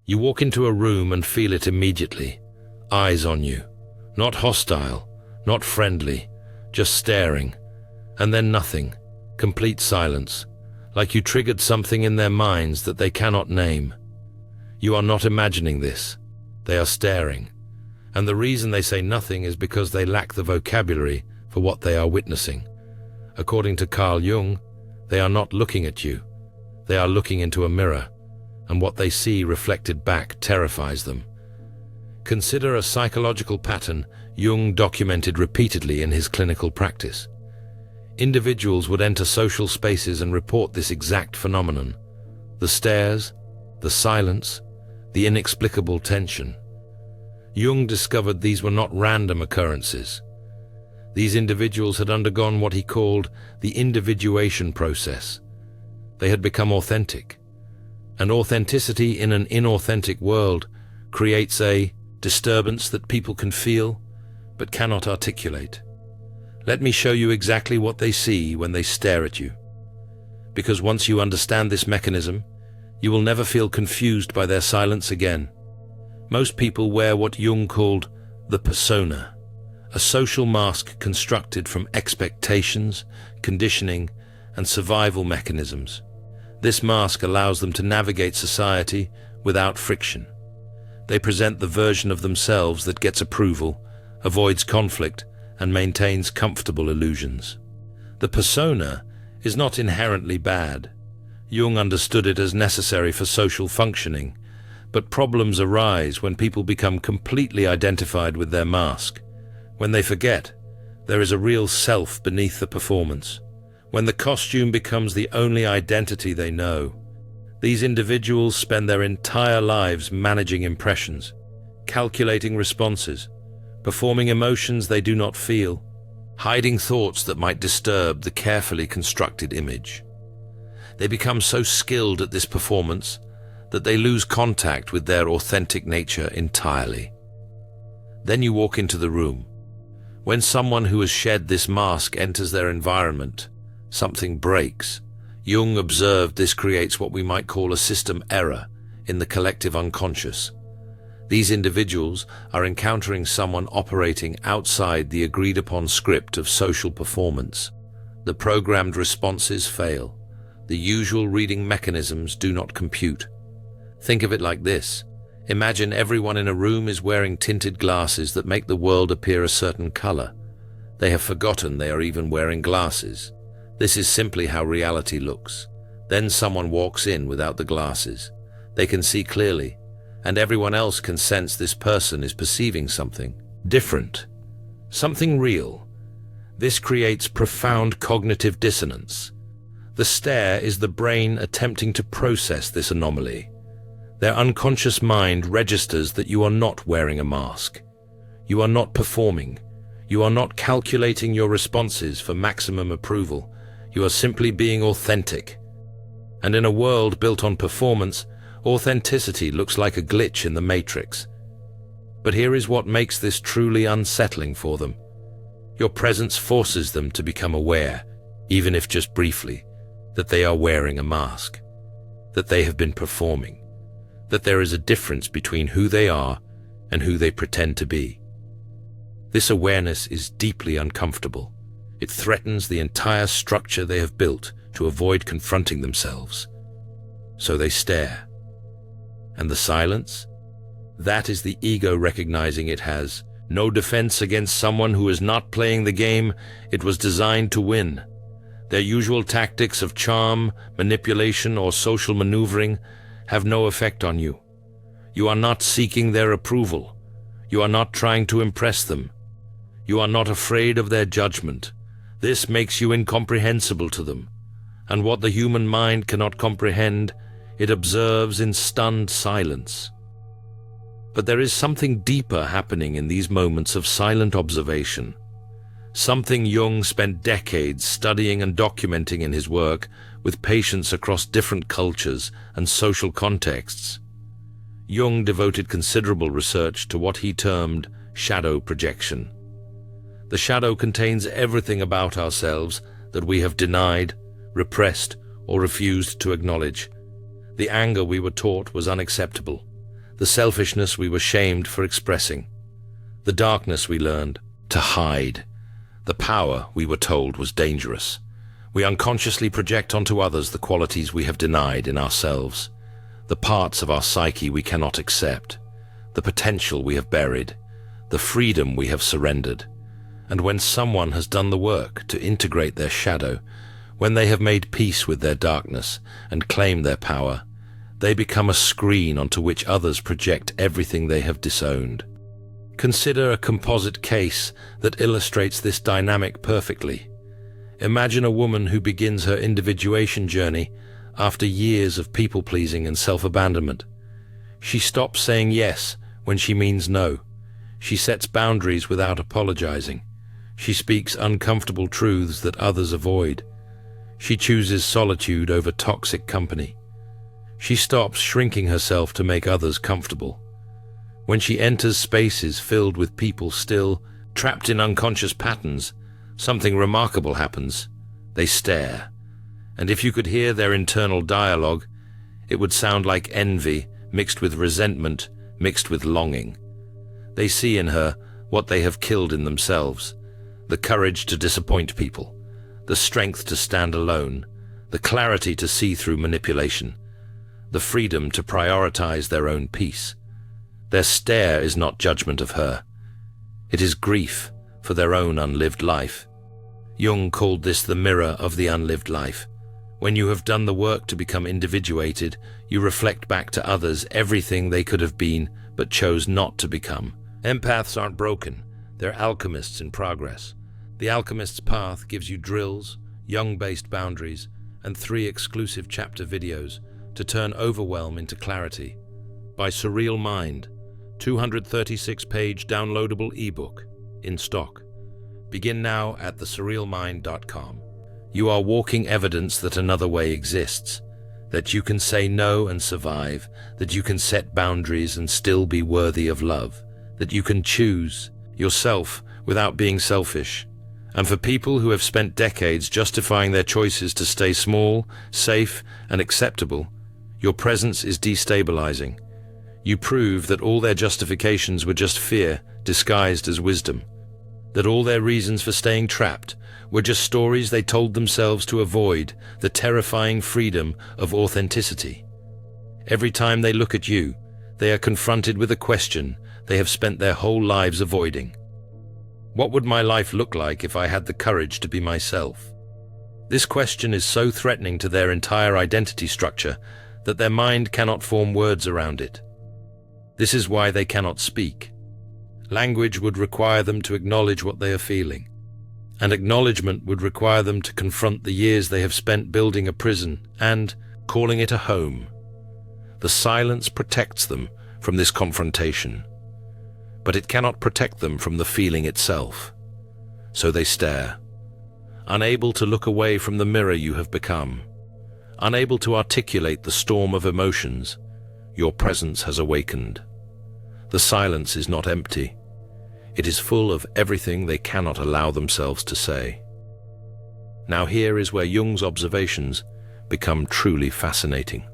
You walk into a room and feel it immediately. Eyes on you. Not hostile, not friendly, just staring. And then nothing. Complete silence. Like you triggered something in their minds that they cannot name. You are not imagining this. They are staring. And the reason they say nothing is because they lack the vocabulary for what they are witnessing. According to Jung, they are not looking at you. They are looking into a mirror, and what they see reflected back terrifies them. Consider a psychological pattern Jung documented repeatedly in his clinical practice. Individuals would enter social spaces and report this exact phenomenon. The stares, the silence, the inexplicable tension. Jung discovered these were not random occurrences. These individuals had undergone what he called the individuation process. They had become authentic. And authenticity in an inauthentic world creates a disturbance that people can feel but cannot articulate. Let me show you exactly what they see when they stare at you. Because once you understand this mechanism, you will never feel confused by their silence again. Most people wear what Jung called the persona, a social mask constructed from expectations, conditioning, and survival mechanisms. This mask allows them to navigate society without friction. They present the version of themselves that gets approval, avoids conflict, and maintains comfortable illusions. The persona is not inherently bad. Jung understood it as necessary for social functioning, but problems arise when people become completely identified with their mask. When they forget, there is a real self beneath the performance. When the costume becomes the only identity they know, these individuals spend their entire lives managing impressions, calculating responses, performing emotions they do not feel, hiding thoughts that might disturb the carefully constructed image. They become so skilled at this performance that they lose contact with their authentic nature entirely. Then you walk into the room. When someone who has shed this mask enters their environment, something breaks. Jung observed this creates what we might call a system error in the collective unconscious. These individuals are encountering someone operating outside the agreed-upon script of social performance. The programmed responses fail. The usual reading mechanisms do not compute. Think of it like this. Imagine everyone in a room is wearing tinted glasses that make the world appear a certain color. They have forgotten they are even wearing glasses. This is simply how reality looks. Then someone walks in without the glasses. They can see clearly, and everyone else can sense this person is perceiving something different, something real. This creates profound cognitive dissonance. The stare is the brain attempting to process this anomaly. Their unconscious mind registers that you are not wearing a mask. You are not performing. You are not calculating your responses for maximum approval. You are simply being authentic. And in a world built on performance, authenticity looks like a glitch in the matrix. But here is what makes this truly unsettling for them. Your presence forces them to become aware, even if just briefly, that they are wearing a mask, that they have been performing, that there is a difference between who they are and who they pretend to be. This awareness is deeply uncomfortable. It threatens the entire structure they have built to avoid confronting themselves. So they stare. And the silence? That is the ego recognizing it has no defense against someone who is not playing the game it was designed to win. Their usual tactics of charm, manipulation, or social maneuvering have no effect on you. You are not seeking their approval. You are not trying to impress them. You are not afraid of their judgment. This makes you incomprehensible to them. And what the human mind cannot comprehend, it observes in stunned silence. But there is something deeper happening in these moments of silent observation. Something Jung spent decades studying and documenting in his work with patients across different cultures and social contexts. Jung devoted considerable research to what he termed shadow projection. The shadow contains everything about ourselves that we have denied, repressed, or refused to acknowledge. The anger we were taught was unacceptable. the selfishness we were shamed for expressing, the darkness we learned to hide, the power we were told was dangerous. We unconsciously project onto others the qualities we have denied in ourselves, the parts of our psyche we cannot accept, the potential we have buried, the freedom we have surrendered. And when someone has done the work to integrate their shadow, when they have made peace with their darkness and claim their power, they become a screen onto which others project everything they have disowned. Consider a composite case that illustrates this dynamic perfectly. Imagine a woman who begins her individuation journey after years of people-pleasing and self-abandonment. She stops saying yes when she means no. She sets boundaries without apologizing. She speaks uncomfortable truths that others avoid. She chooses solitude over toxic company. She stops shrinking herself to make others comfortable. When she enters spaces filled with people still trapped in unconscious patterns, something remarkable happens. They stare. And if you could hear their internal dialogue, it would sound like envy mixed with resentment, mixed with longing. They see in her what they have killed in themselves: the courage to disappoint people, the strength to stand alone, the clarity to see through manipulation, the freedom to prioritize their own peace. Their stare is not judgment of her. It is grief for their own unlived life. Jung called this the mirror of the unlived life. When you have done the work to become individuated, you reflect back to others everything they could have been but chose not to become. Empaths aren't broken. They're alchemists in progress. The Alchemist's Path gives you drills, Jung-based boundaries, and 3 exclusive chapter videos to turn overwhelm into clarity. By Surreal Mind, 236-page downloadable ebook in stock. Begin now at thesurrealmind.com. You are walking evidence that another way exists, that you can say no and survive, that you can set boundaries and still be worthy of love, that you can choose yourself without being selfish. And for people who have spent decades justifying their choices to stay small, safe, and acceptable, your presence is destabilizing. You prove that all their justifications were just fear disguised as wisdom, that all their reasons for staying trapped were just stories they told themselves to avoid the terrifying freedom of authenticity. Every time they look at you, they are confronted with a question they have spent their whole lives avoiding. What would my life look like if I had the courage to be myself? This question is so threatening to their entire identity structure that their mind cannot form words around it. This is why they cannot speak. Language would require them to acknowledge what they are feeling, and acknowledgement would require them to confront the years they have spent building a prison and calling it a home. The silence protects them from this confrontation, but it cannot protect them from the feeling itself. So they stare, unable to look away from the mirror you have become, unable to articulate the storm of emotions your presence has awakened. The silence is not empty. It is full of everything they cannot allow themselves to say. Now here is where Jung's observations become truly fascinating,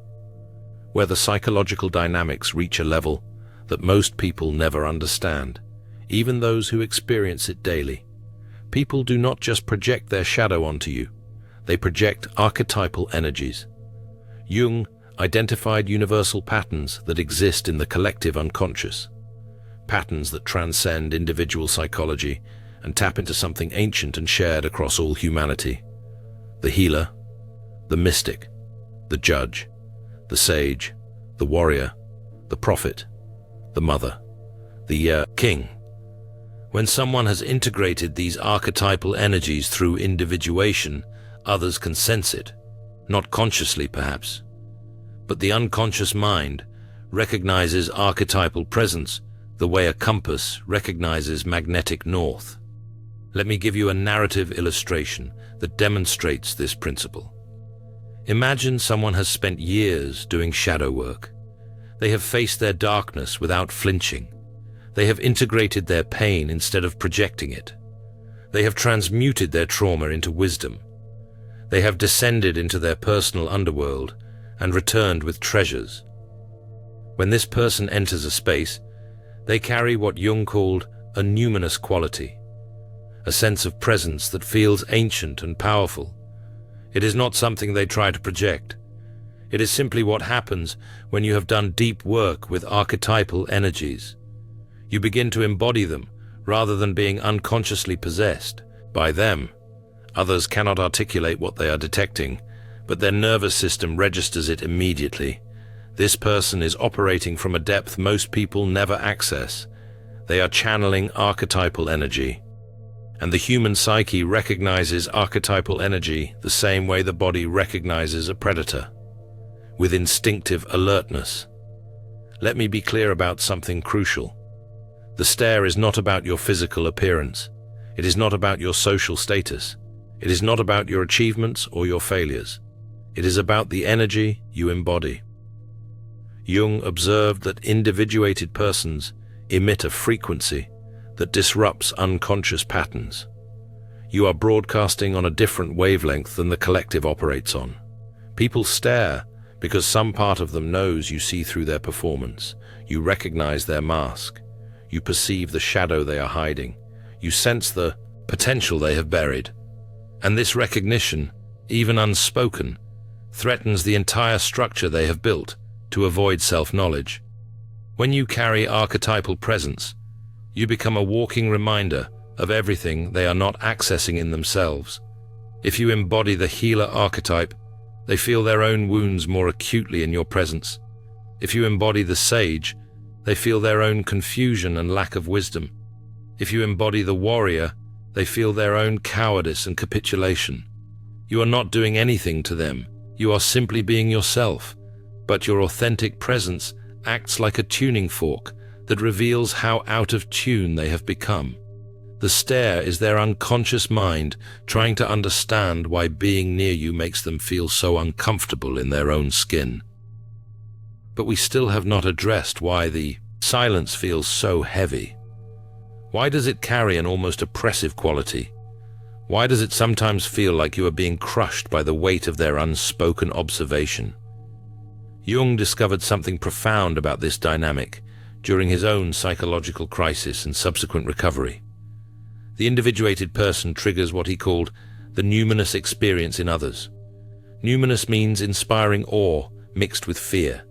where the psychological dynamics reach a level that most people never understand, even those who experience it daily. People do not just project their shadow onto you, they project archetypal energies. Jung identified universal patterns that exist in the collective unconscious, patterns that transcend individual psychology and tap into something ancient and shared across all humanity. The healer, the mystic, the judge, the sage, the warrior, the prophet, the mother, the king. When someone has integrated these archetypal energies through individuation, others can sense it, not consciously perhaps, but the unconscious mind recognizes archetypal presence the way a compass recognizes magnetic north. Let me give you a narrative illustration that demonstrates this principle. Imagine someone has spent years doing shadow work. They have faced their darkness without flinching. They have integrated their pain instead of projecting it. They have transmuted their trauma into wisdom. They have descended into their personal underworld and returned with treasures. When this person enters a space, they carry what Jung called a numinous quality, a sense of presence that feels ancient and powerful. It is not something they try to project. It is simply what happens when you have done deep work with archetypal energies. You begin to embody them rather than being unconsciously possessed by them. Others cannot articulate what they are detecting, but their nervous system registers it immediately. This person is operating from a depth most people never access. They are channeling archetypal energy. And the human psyche recognizes archetypal energy the same way the body recognizes a predator, with instinctive alertness. Let me be clear about something crucial. The stare is not about your physical appearance. It is not about your social status. It is not about your achievements or your failures. It is about the energy you embody. Jung observed that individuated persons emit a frequency that disrupts unconscious patterns. You are broadcasting on a different wavelength than the collective operates on. People stare because some part of them knows you see through their performance. You recognize their mask. You perceive the shadow they are hiding. You sense the potential they have buried. And this recognition, even unspoken, threatens the entire structure they have built to avoid self-knowledge. When you carry archetypal presence, you become a walking reminder of everything they are not accessing in themselves. If you embody the healer archetype, they feel their own wounds more acutely in your presence. If you embody the sage, they feel their own confusion and lack of wisdom. If you embody the warrior, they feel their own cowardice and capitulation. You are not doing anything to them. You are simply being yourself, but your authentic presence acts like a tuning fork that reveals how out of tune they have become. The stare is their unconscious mind trying to understand why being near you makes them feel so uncomfortable in their own skin. But we still have not addressed why the silence feels so heavy. Why does it carry an almost oppressive quality? Why does it sometimes feel like you are being crushed by the weight of their unspoken observation? Jung discovered something profound about this dynamic during his own psychological crisis and subsequent recovery. The individuated person triggers what he called the numinous experience in others. Numinous means inspiring awe mixed with fear.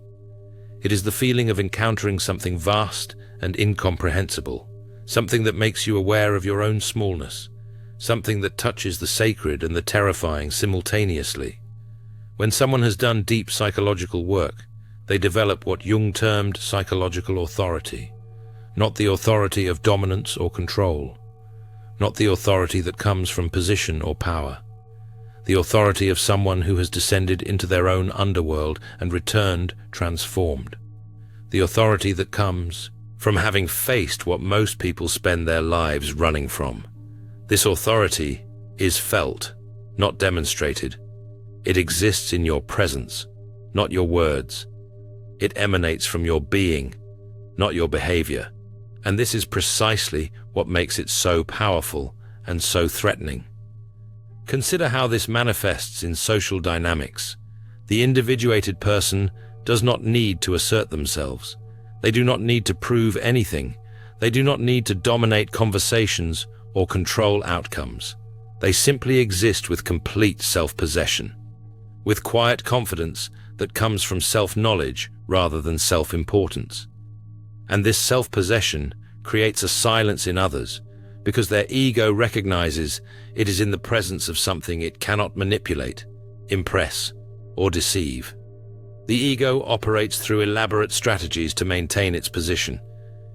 It is the feeling of encountering something vast and incomprehensible, something that makes you aware of your own smallness, something that touches the sacred and the terrifying simultaneously. When someone has done deep psychological work, they develop what Jung termed psychological authority, not the authority of dominance or control, not the authority that comes from position or power, the authority of someone who has descended into their own underworld and returned transformed, the authority that comes from having faced what most people spend their lives running from. This authority is felt, not demonstrated. It exists in your presence, not your words. It emanates from your being, not your behavior. And this is precisely what makes it so powerful and so threatening. Consider how this manifests in social dynamics. The individuated person does not need to assert themselves. They do not need to prove anything. They do not need to dominate conversations or control outcomes. They simply exist with complete self-possession, with quiet confidence that comes from self-knowledge rather than self-importance. And this self-possession creates a silence in others because their ego recognizes it is in the presence of something it cannot manipulate, impress, or deceive. The ego operates through elaborate strategies to maintain its position.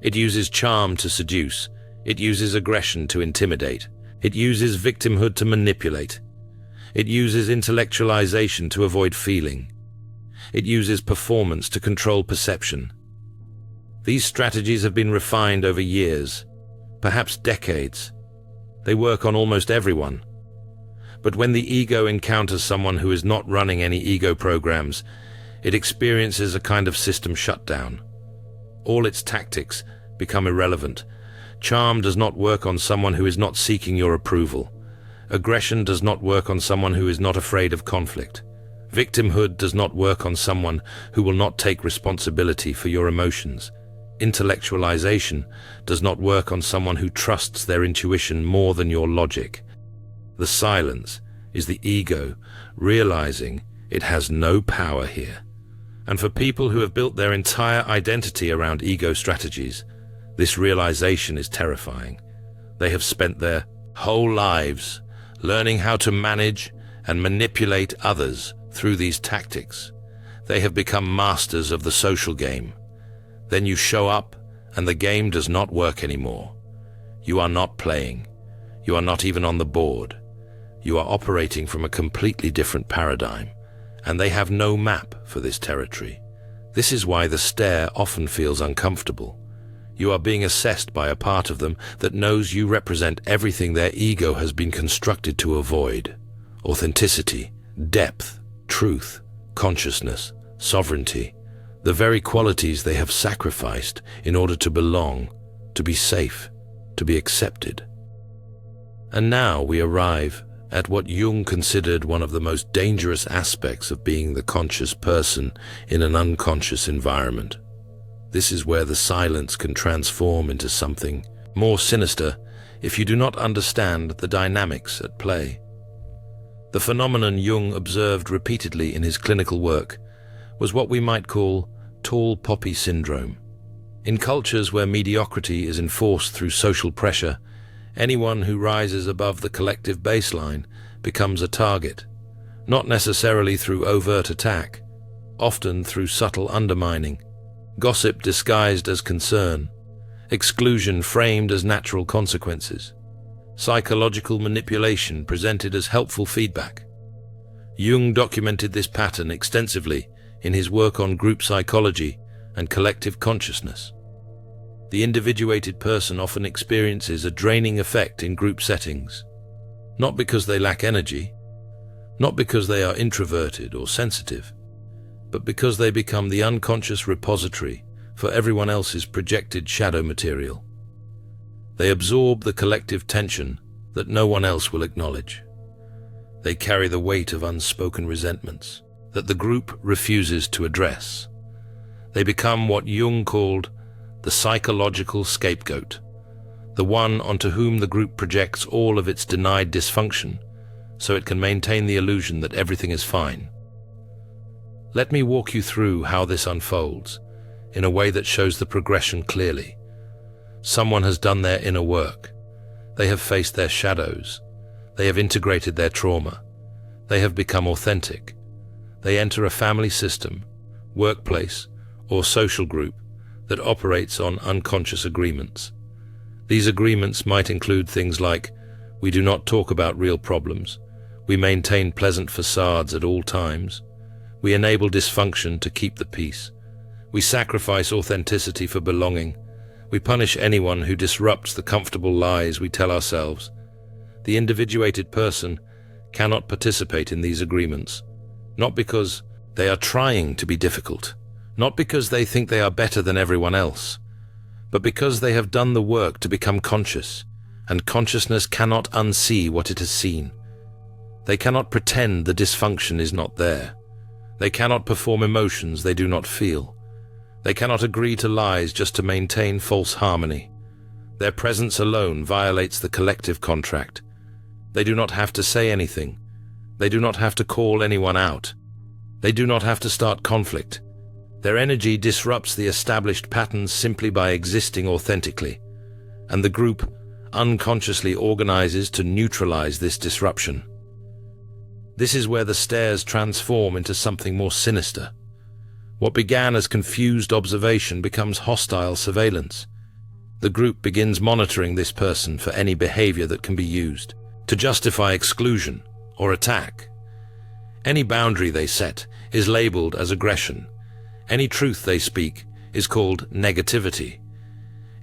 It uses charm to seduce. It uses aggression to intimidate. It uses victimhood to manipulate. It uses intellectualization to avoid feeling. It uses performance to control perception. These strategies have been refined over years, perhaps decades. They work on almost everyone. But when the ego encounters someone who is not running any ego programs, it experiences a kind of system shutdown. All its tactics become irrelevant. Charm does not work on someone who is not seeking your approval. Aggression does not work on someone who is not afraid of conflict. Victimhood does not work on someone who will not take responsibility for your emotions. Intellectualization does not work on someone who trusts their intuition more than your logic. The silence is the ego realizing it has no power here. And for people who have built their entire identity around ego strategies, this realization is terrifying. They have spent their whole lives learning how to manage and manipulate others through these tactics. They have become masters of the social game. Then you show up and the game does not work anymore. You are not playing. You are not even on the board. You are operating from a completely different paradigm, and they have no map for this territory. This is why the stare often feels uncomfortable. You are being assessed by a part of them that knows you represent everything their ego has been constructed to avoid. Authenticity, depth, truth, consciousness, sovereignty, the very qualities they have sacrificed in order to belong, to be safe, to be accepted. And now we arrive at what Jung considered one of the most dangerous aspects of being the conscious person in an unconscious environment. This is where the silence can transform into something more sinister if you do not understand the dynamics at play. The phenomenon Jung observed repeatedly in his clinical work was what we might call tall poppy syndrome. In cultures where mediocrity is enforced through social pressure, anyone who rises above the collective baseline becomes a target, not necessarily through overt attack, often through subtle undermining, gossip disguised as concern, exclusion framed as natural consequences, psychological manipulation presented as helpful feedback. Jung documented this pattern extensively in his work on group psychology and collective consciousness. The individuated person often experiences a draining effect in group settings, not because they lack energy, not because they are introverted or sensitive, but because they become the unconscious repository for everyone else's projected shadow material. They absorb the collective tension that no one else will acknowledge. They carry the weight of unspoken resentments that the group refuses to address. They become what Jung called the psychological scapegoat, the one onto whom the group projects all of its denied dysfunction so it can maintain the illusion that everything is fine. Let me walk you through how this unfolds in a way that shows the progression clearly. Someone has done their inner work. They have faced their shadows. They have integrated their trauma. They have become authentic. They enter a family system, workplace, or social group that operates on unconscious agreements. These agreements might include things like, we do not talk about real problems, we maintain pleasant facades at all times, we enable dysfunction to keep the peace, we sacrifice authenticity for belonging, we punish anyone who disrupts the comfortable lies we tell ourselves. The individuated person cannot participate in these agreements, not because they are trying to be difficult, not because they think they are better than everyone else, but because they have done the work to become conscious, and consciousness cannot unsee what it has seen. They cannot pretend the dysfunction is not there. They cannot perform emotions they do not feel. They cannot agree to lies just to maintain false harmony. Their presence alone violates the collective contract. They do not have to say anything. They do not have to call anyone out. They do not have to start conflict. Their energy disrupts the established patterns simply by existing authentically, and the group unconsciously organizes to neutralize this disruption. This is where the stares transform into something more sinister. What began as confused observation becomes hostile surveillance. The group begins monitoring this person for any behavior that can be used to justify exclusion or attack. Any boundary they set is labeled as aggression. Any truth they speak is called negativity.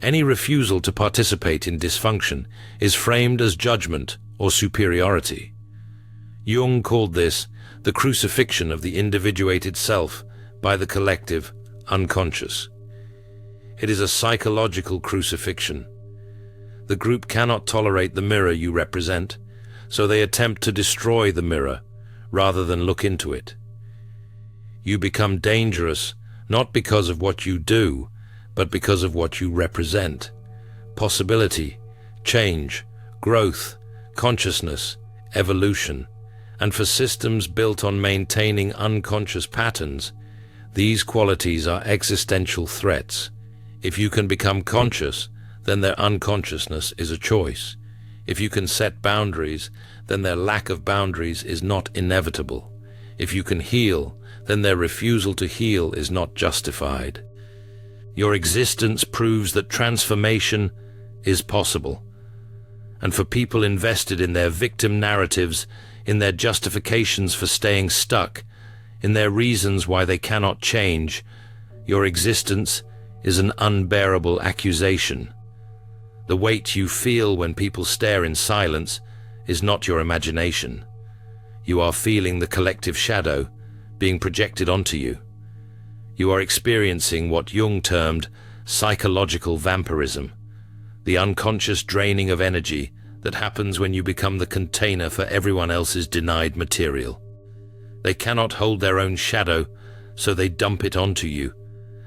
Any refusal to participate in dysfunction is framed as judgment or superiority. Jung called this the crucifixion of the individuated self by the collective unconscious. It is a psychological crucifixion. The group cannot tolerate the mirror you represent, so they attempt to destroy the mirror rather than look into it. You become dangerous not because of what you do, but because of what you represent. Possibility, change, growth, consciousness, evolution. And for systems built on maintaining unconscious patterns, these qualities are existential threats. If you can become conscious, then their unconsciousness is a choice. If you can set boundaries, then their lack of boundaries is not inevitable. If you can heal, then their refusal to heal is not justified. Your existence proves that transformation is possible. And for people invested in their victim narratives, in their justifications for staying stuck, in their reasons why they cannot change, your existence is an unbearable accusation. The weight you feel when people stare in silence is not your imagination. You are feeling the collective shadow being projected onto you. You are experiencing what Jung termed psychological vampirism, the unconscious draining of energy that happens when you become the container for everyone else's denied material. They cannot hold their own shadow, so they dump it onto you.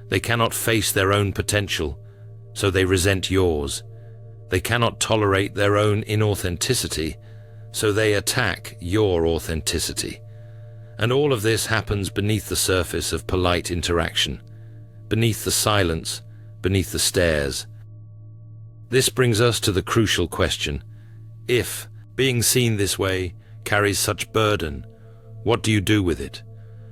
They cannot face their own potential, so they resent yours. They cannot tolerate their own inauthenticity, so they attack your authenticity. And all of this happens beneath the surface of polite interaction, beneath the silence, beneath the stares. This brings us to the crucial question. If being seen this way carries such burden, what do you do with it?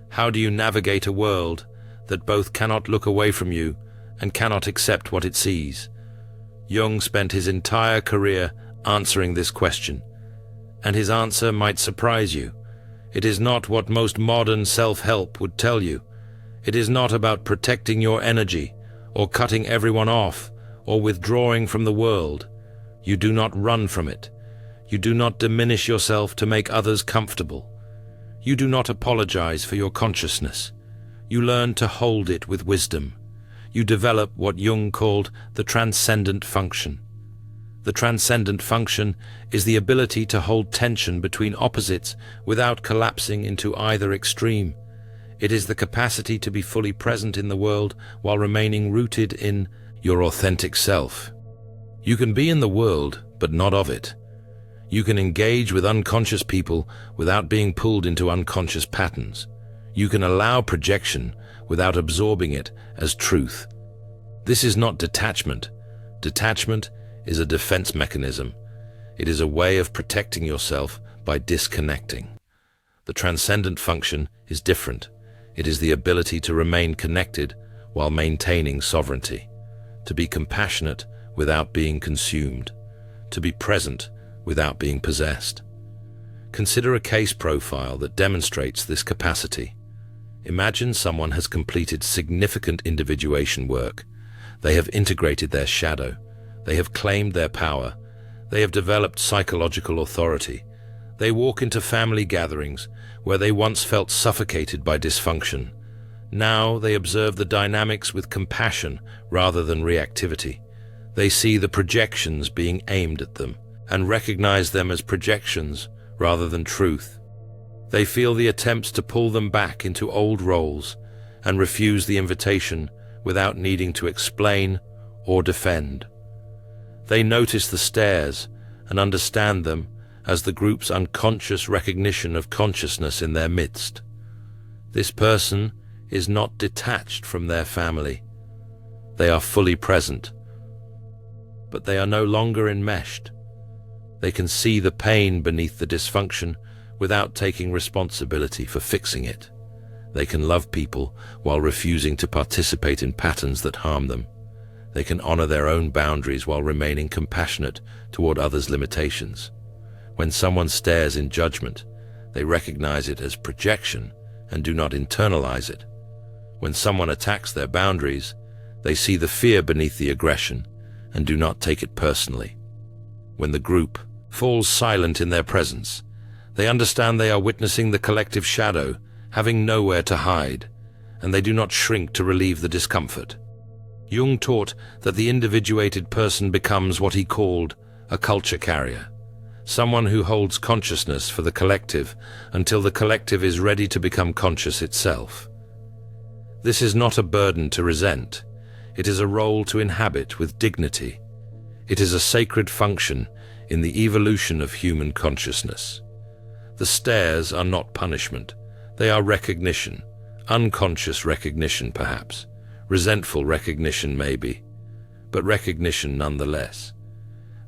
How do you navigate a world that both cannot look away from you and cannot accept what it sees? Jung spent his entire career answering this question, and his answer might surprise you. It is not what most modern self-help would tell you. It is not about protecting your energy, or cutting everyone off, or withdrawing from the world. You do not run from it. You do not diminish yourself to make others comfortable. You do not apologize for your consciousness. You learn to hold it with wisdom. You develop what Jung called the transcendent function. The transcendent function is the ability to hold tension between opposites without collapsing into either extreme. It is the capacity to be fully present in the world while remaining rooted in your authentic self. You can be in the world, but not of it. You can engage with unconscious people without being pulled into unconscious patterns. You can allow projection without absorbing it as truth. This is not detachment. Detachment is a defense mechanism. It is a way of protecting yourself by disconnecting. The transcendent function is different. It is the ability to remain connected while maintaining sovereignty, to be compassionate without being consumed, to be present without being possessed. Consider a case profile that demonstrates this capacity. Imagine someone has completed significant individuation work. They have integrated their shadow. They have claimed their power. They have developed psychological authority. They walk into family gatherings where they once felt suffocated by dysfunction. Now they observe the dynamics with compassion rather than reactivity. They see the projections being aimed at them and recognize them as projections rather than truth. They feel the attempts to pull them back into old roles and refuse the invitation without needing to explain or defend. They notice the stares and understand them as the group's unconscious recognition of consciousness in their midst. This person is not detached from their family. They are fully present, but they are no longer enmeshed. They can see the pain beneath the dysfunction without taking responsibility for fixing it. They can love people while refusing to participate in patterns that harm them. They can honor their own boundaries while remaining compassionate toward others' limitations. When someone stares in judgment, they recognize it as projection and do not internalize it. When someone attacks their boundaries, they see the fear beneath the aggression and do not take it personally. When the group falls silent in their presence, they understand they are witnessing the collective shadow, having nowhere to hide, and they do not shrink to relieve the discomfort. Jung taught that the individuated person becomes what he called a culture carrier, someone who holds consciousness for the collective until the collective is ready to become conscious itself. This is not a burden to resent. It is a role to inhabit with dignity. It is a sacred function in the evolution of human consciousness. The stares are not punishment. They are recognition, unconscious recognition perhaps, resentful recognition maybe, but recognition nonetheless.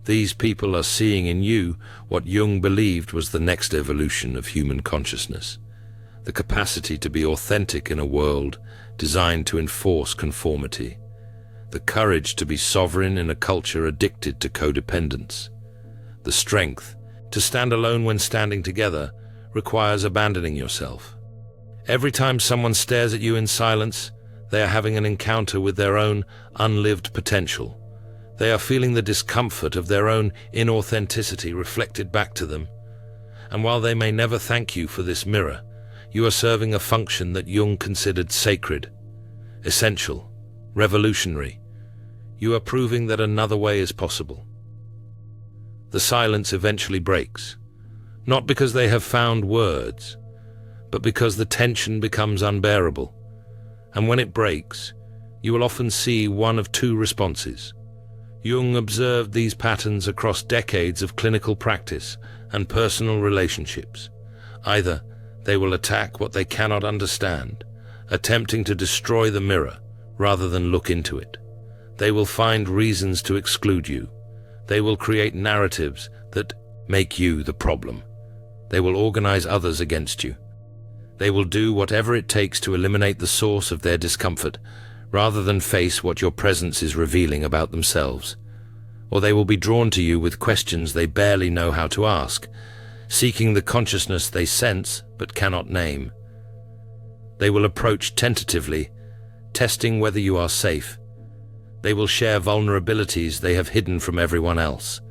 These people are seeing in you what Jung believed was the next evolution of human consciousness, the capacity to be authentic in a world designed to enforce conformity, the courage to be sovereign in a culture addicted to codependence. The strength to stand alone when standing together requires abandoning yourself. Every time someone stares at you in silence, they are having an encounter with their own unlived potential. They are feeling the discomfort of their own inauthenticity reflected back to them. And while they may never thank you for this mirror, you are serving a function that Jung considered sacred, essential, revolutionary. You are proving that another way is possible. The silence eventually breaks, not because they have found words, but because the tension becomes unbearable. And when it breaks, you will often see one of two responses. Jung observed these patterns across decades of clinical practice and personal relationships. Either they will attack what they cannot understand, attempting to destroy the mirror rather than look into it. They will find reasons to exclude you. They will create narratives that make you the problem. They will organize others against you. They will do whatever it takes to eliminate the source of their discomfort, rather than face what your presence is revealing about themselves. Or they will be drawn to you with questions they barely know how to ask, seeking the consciousness they sense but cannot name. They will approach tentatively, testing whether you are safe. They will share vulnerabilities they have hidden from everyone else.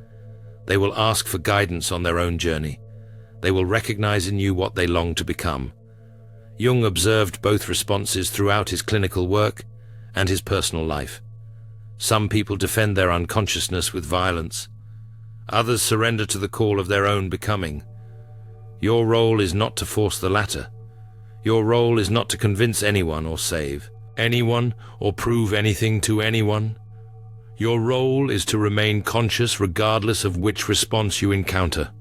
They will ask for guidance on their own journey. They will recognize in you what they long to become. Jung observed both responses throughout his clinical work and his personal life. Some people defend their unconsciousness with violence. Others surrender to the call of their own becoming. Your role is not to force the latter. Your role is not to convince anyone or save anyone or prove anything to anyone. Your role is to remain conscious regardless of which response you encounter.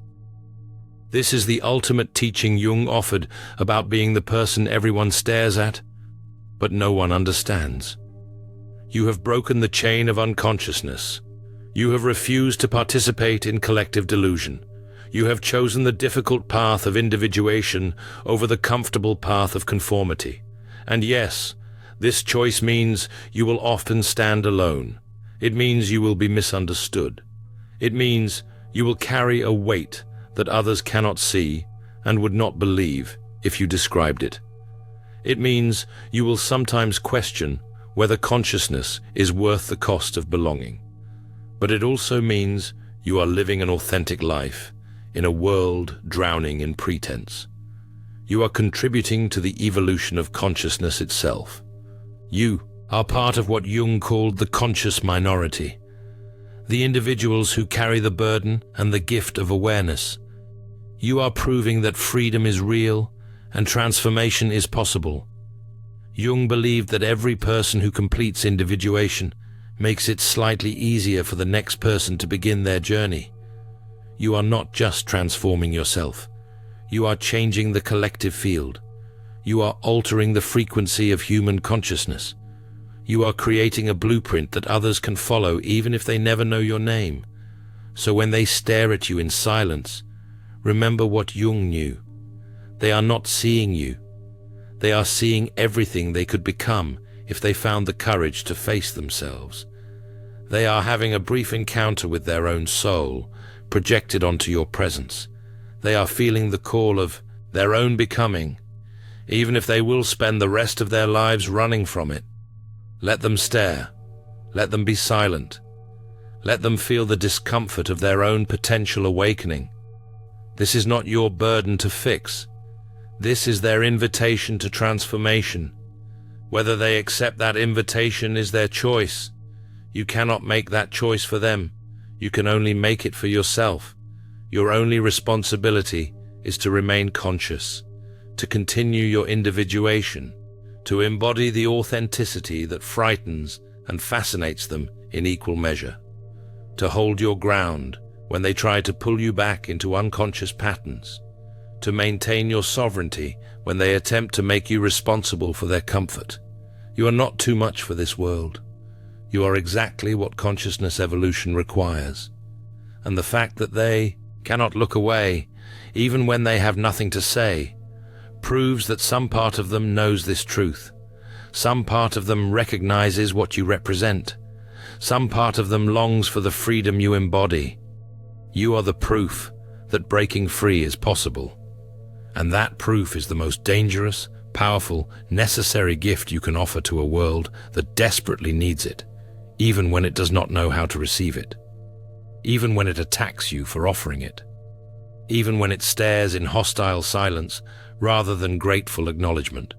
This is the ultimate teaching Jung offered about being the person everyone stares at, but no one understands. You have broken the chain of unconsciousness. You have refused to participate in collective delusion. You have chosen the difficult path of individuation over the comfortable path of conformity. And yes, this choice means you will often stand alone. It means you will be misunderstood. It means you will carry a weight that others cannot see and would not believe if you described it. It means you will sometimes question whether consciousness is worth the cost of belonging. But it also means you are living an authentic life in a world drowning in pretense. You are contributing to the evolution of consciousness itself. You are part of what Jung called the conscious minority, the individuals who carry the burden and the gift of awareness. You are proving that freedom is real and transformation is possible. Jung believed that every person who completes individuation makes it slightly easier for the next person to begin their journey. You are not just transforming yourself. You are changing the collective field. You are altering the frequency of human consciousness. You are creating a blueprint that others can follow even if they never know your name. So when they stare at you in silence, remember what Jung knew. They are not seeing you. They are seeing everything they could become if they found the courage to face themselves. They are having a brief encounter with their own soul, projected onto your presence. They are feeling the call of their own becoming, even if they will spend the rest of their lives running from it. Let them stare. Let them be silent. Let them feel the discomfort of their own potential awakening. This is not your burden to fix. This is their invitation to transformation. Whether they accept that invitation is their choice. You cannot make that choice for them. You can only make it for yourself. Your only responsibility is to remain conscious, to continue your individuation, to embody the authenticity that frightens and fascinates them in equal measure, to hold your ground when they try to pull you back into unconscious patterns, to maintain your sovereignty when they attempt to make you responsible for their comfort. You are not too much for this world. You are exactly what consciousness evolution requires. And the fact that they cannot look away, even when they have nothing to say, proves that some part of them knows this truth. Some part of them recognizes what you represent. Some part of them longs for the freedom you embody. You are the proof that breaking free is possible. And that proof is the most dangerous, powerful, necessary gift you can offer to a world that desperately needs it, even when it does not know how to receive it, even when it attacks you for offering it, even when it stares in hostile silence rather than grateful acknowledgement.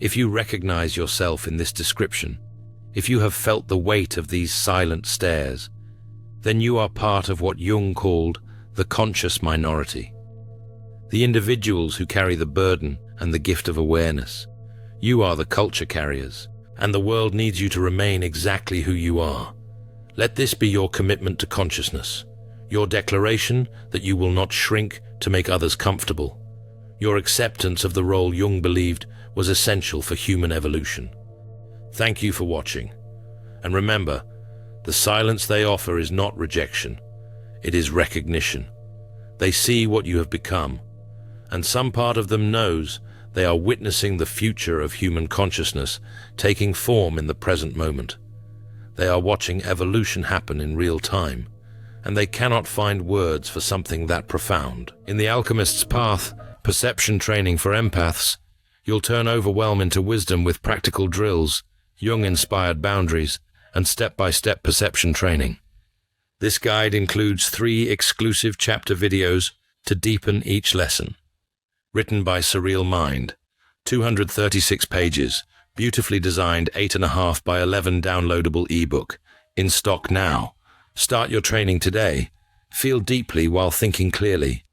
If you recognize yourself in this description, if you have felt the weight of these silent stares, then you are part of what Jung called the conscious minority. The individuals who carry the burden and the gift of awareness. You are the culture carriers, and the world needs you to remain exactly who you are. Let this be your commitment to consciousness, your declaration that you will not shrink to make others comfortable, your acceptance of the role Jung believed was essential for human evolution. Thank you for watching, and remember, the silence they offer is not rejection, it is recognition. They see what you have become, and some part of them knows they are witnessing the future of human consciousness taking form in the present moment. They are watching evolution happen in real time, and they cannot find words for something that profound. In The Alchemist's Path, perception training for empaths, you'll turn overwhelm into wisdom with practical drills, Jung-inspired boundaries, and step-by-step perception training. This guide includes 3 exclusive chapter videos to deepen each lesson. Written by Surreal Mind, 236 pages, beautifully designed 8.5 by 11 downloadable ebook, in stock now. Start your training today. Feel deeply while thinking clearly.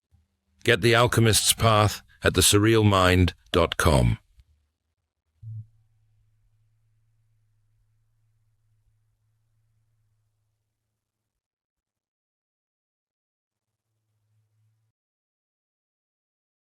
Get The Alchemist's Path at thesurrealmind.com.